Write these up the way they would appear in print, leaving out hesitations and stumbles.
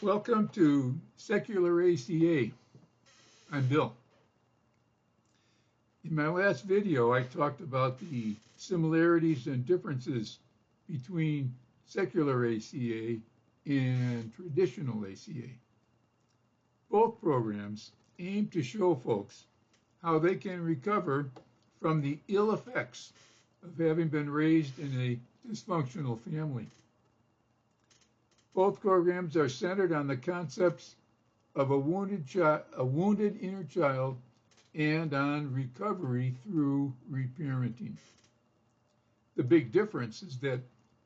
Welcome to Secular ACA. I'm Bill. In my last video, I talked about the similarities and differences between secular ACA and traditional ACA. Both programs aim to show folks how they can recover from the ill effects of having been raised in a dysfunctional family. Both programs are centered on the concepts of a wounded inner child and on recovery through reparenting. The big difference is that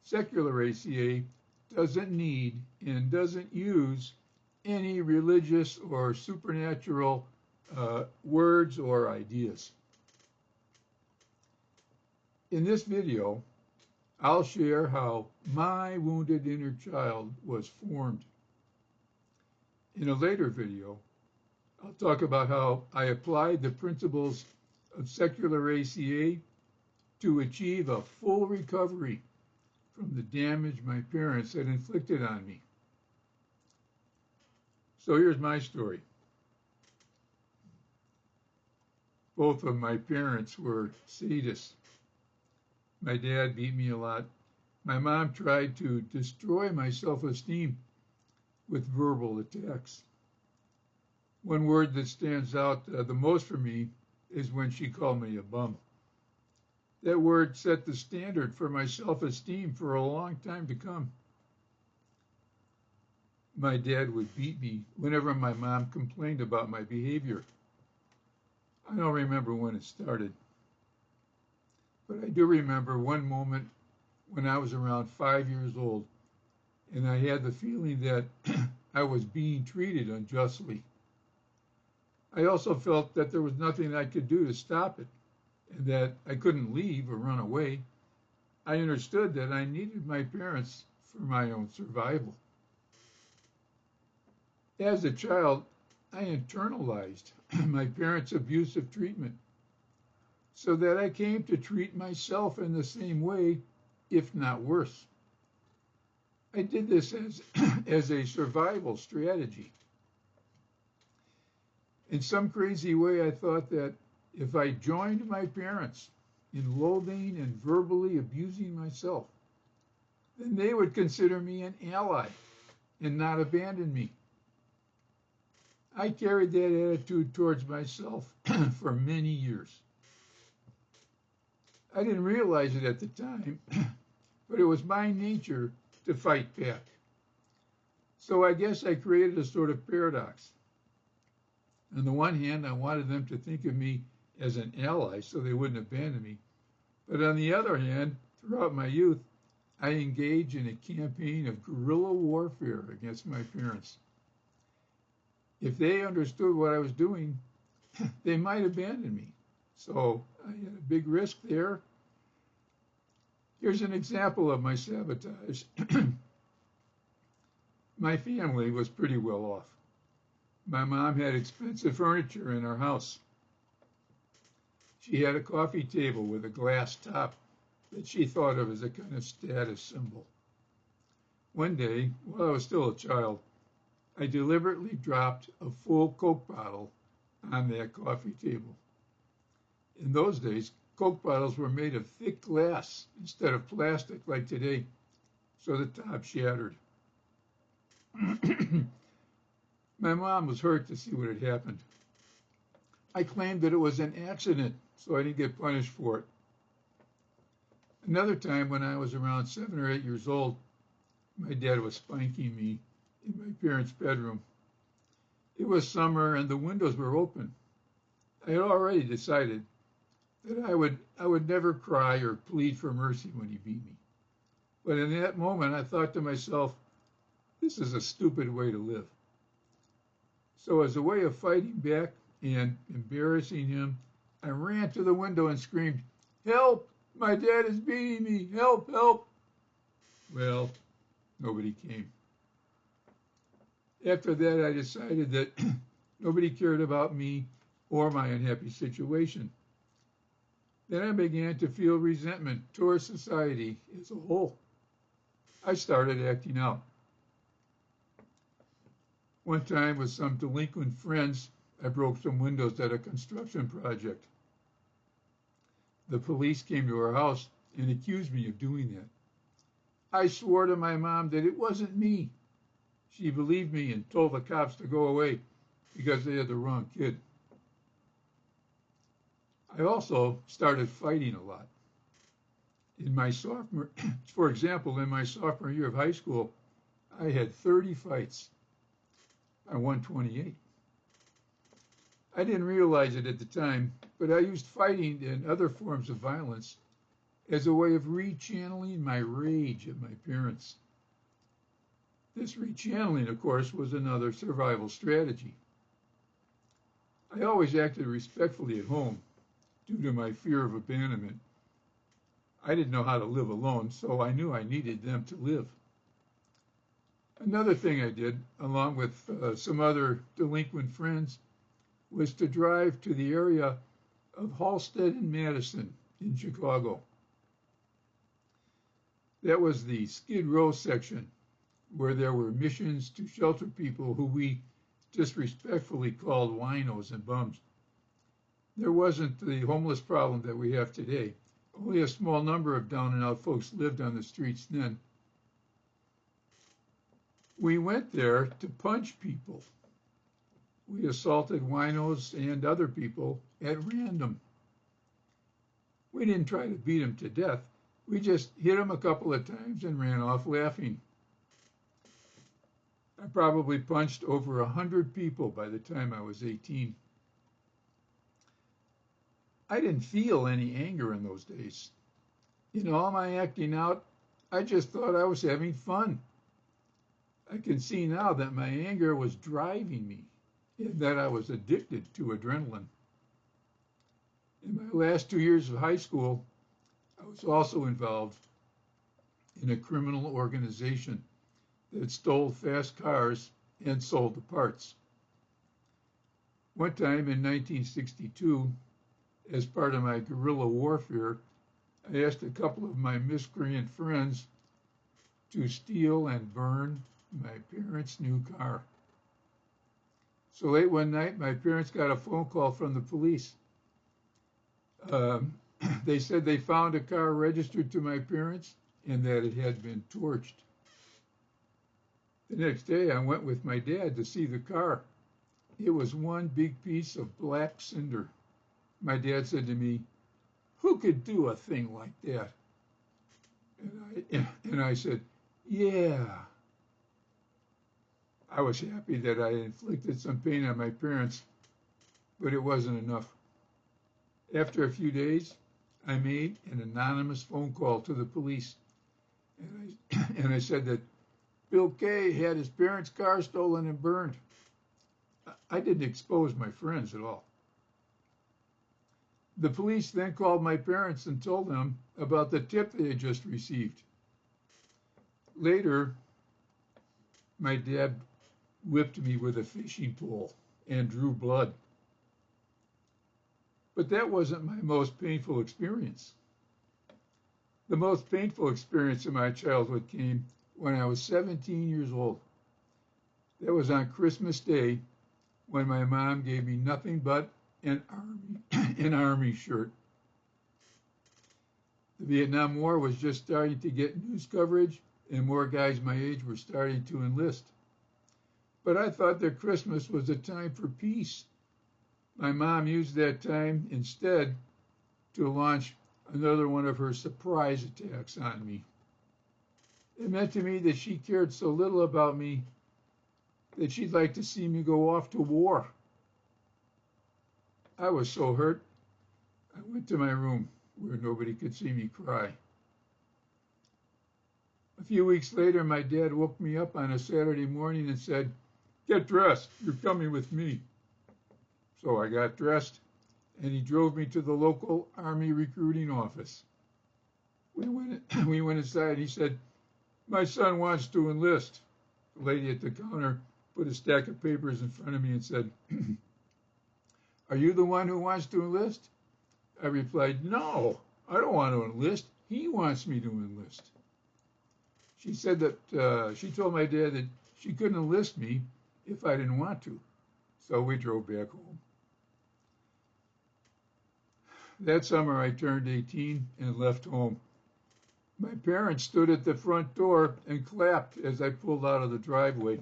secular ACA doesn't need and doesn't use any religious or supernatural words or ideas. In this video, I'll share how my wounded inner child was formed. In a later video, I'll talk about how I applied the principles of secular ACA to achieve a full recovery from the damage my parents had inflicted on me. So here's my story. Both of my parents were sadists. My dad beat me a lot. My mom tried to destroy my self-esteem with verbal attacks. One word that stands out the most for me is when she called me a bum. That word set the standard for my self-esteem for a long time to come. My dad would beat me whenever my mom complained about my behavior. I don't remember when it started. But I do remember one moment when I was around 5 years old, and I had the feeling that I was being treated unjustly. I also felt that there was nothing I could do to stop it, and that I couldn't leave or run away. I understood that I needed my parents for my own survival. As a child, I internalized my parents' abusive treatment, so that I came to treat myself in the same way, if not worse. I did this as a survival strategy. In some crazy way, I thought that if I joined my parents in loathing and verbally abusing myself, then they would consider me an ally and not abandon me. I carried that attitude towards myself for many years. I didn't realize it at the time, but it was my nature to fight back. So I guess I created a sort of paradox. On the one hand, I wanted them to think of me as an ally so they wouldn't abandon me. But on the other hand, throughout my youth, I engaged in a campaign of guerrilla warfare against my parents. If they understood what I was doing, they might abandon me. So I had a big risk there. Here's an example of my sabotage. My family was pretty well off. My mom had expensive furniture in our house. She had a coffee table with a glass top that she thought of as a kind of status symbol. One day, while I was still a child, I deliberately dropped a full Coke bottle on that coffee table. In those days, Coke bottles were made of thick glass instead of plastic like today, so the top shattered. My mom was hurt to see what had happened. I claimed that it was an accident, so I didn't get punished for it. Another time, when I was around 7 or 8 years old, my dad was spanking me in my parents' bedroom. It was summer and the windows were open. I had already decided that I would never cry or plead for mercy when he beat me. But in that moment, I thought to myself, this is a stupid way to live. So as a way of fighting back and embarrassing him, I ran to the window and screamed, "Help! My dad is beating me! Help! Help!" Well, nobody came. After that, I decided that nobody cared about me or my unhappy situation. Then I began to feel resentment towards society as a whole. I started acting out. One time with some delinquent friends, I broke some windows at a construction project. The police came to our house and accused me of doing that. I swore to my mom that it wasn't me. She believed me and told the cops to go away because they had the wrong kid. I also started fighting a lot. For example, in my sophomore year of high school, I had 30 fights. I won 28. I didn't realize it at the time, but I used fighting and other forms of violence as a way of rechanneling my rage at my parents. This rechanneling, of course, was another survival strategy. I always acted respectfully at home due to my fear of abandonment. I didn't know how to live alone, so I knew I needed them to live. Another thing I did, along with some other delinquent friends, was to drive to the area of Halsted and Madison in Chicago. That was the Skid Row section where there were missions to shelter people who we disrespectfully called winos and bums. There wasn't the homeless problem that we have today. Only a small number of down and out folks lived on the streets then. We went there to punch people. We assaulted winos and other people at random. We didn't try to beat them to death. We just hit them a couple of times and ran off laughing. I probably punched over 100 people by the time I was 18. I didn't feel any anger in those days. In all my acting out, I just thought I was having fun. I can see now that my anger was driving me and that I was addicted to adrenaline. In my last 2 years of high school, I was also involved in a criminal organization that stole fast cars and sold the parts. One time in 1962, as part of my guerrilla warfare, I asked a couple of my miscreant friends to steal and burn my parents' new car. So late one night, my parents got a phone call from the police. They said they found a car registered to my parents and that it had been torched. The next day, I went with my dad to see the car. It was one big piece of black cinder. My dad said to me, "Who could do a thing like that?" And I said, "Yeah." I was happy that I inflicted some pain on my parents, but it wasn't enough. After a few days, I made an anonymous phone call to the police, and I said that Bill Kay had his parents' car stolen and burned. I didn't expose my friends at all. The police then called my parents and told them about the tip they had just received. Later, my dad whipped me with a fishing pole and drew blood. But that wasn't my most painful experience. The most painful experience of my childhood came when I was 17 years old. That was on Christmas Day when my mom gave me nothing but an army shirt. The Vietnam War was just starting to get news coverage, and more guys my age were starting to enlist. But I thought that Christmas was a time for peace. My mom used that time instead to launch another one of her surprise attacks on me. It meant to me that she cared so little about me that she'd like to see me go off to war. I was so hurt, I went to my room where nobody could see me cry. A few weeks later, my dad woke me up on a Saturday morning and said, "Get dressed, you're coming with me." So I got dressed, and he drove me to the local Army recruiting office. We went inside, and he said, "My son wants to enlist." The lady at the counter put a stack of papers in front of me and said, "Are you the one who wants to enlist?" I replied, "No, I don't want to enlist. He wants me to enlist." She said that she told my dad that she couldn't enlist me if I didn't want to. So we drove back home. That summer I turned 18 and left home. My parents stood at the front door and clapped as I pulled out of the driveway.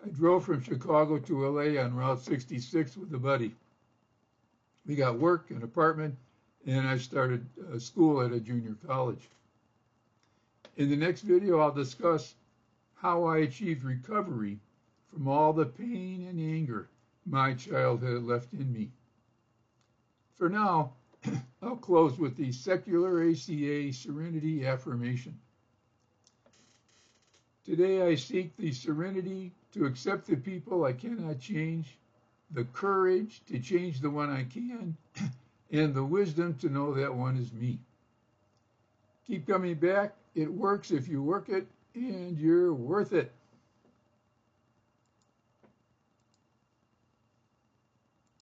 I drove from Chicago to LA on Route 66 with a buddy. We got work, an apartment, and I started school at a junior college. In the next video, I'll discuss how I achieved recovery from all the pain and anger my childhood had left in me. For now, I'll close with the secular ACA Serenity Affirmation. Today I seek the serenity to accept the people I cannot change, the courage to change the one I can, and the wisdom to know that one is me. Keep coming back. It works if you work it, and you're worth it.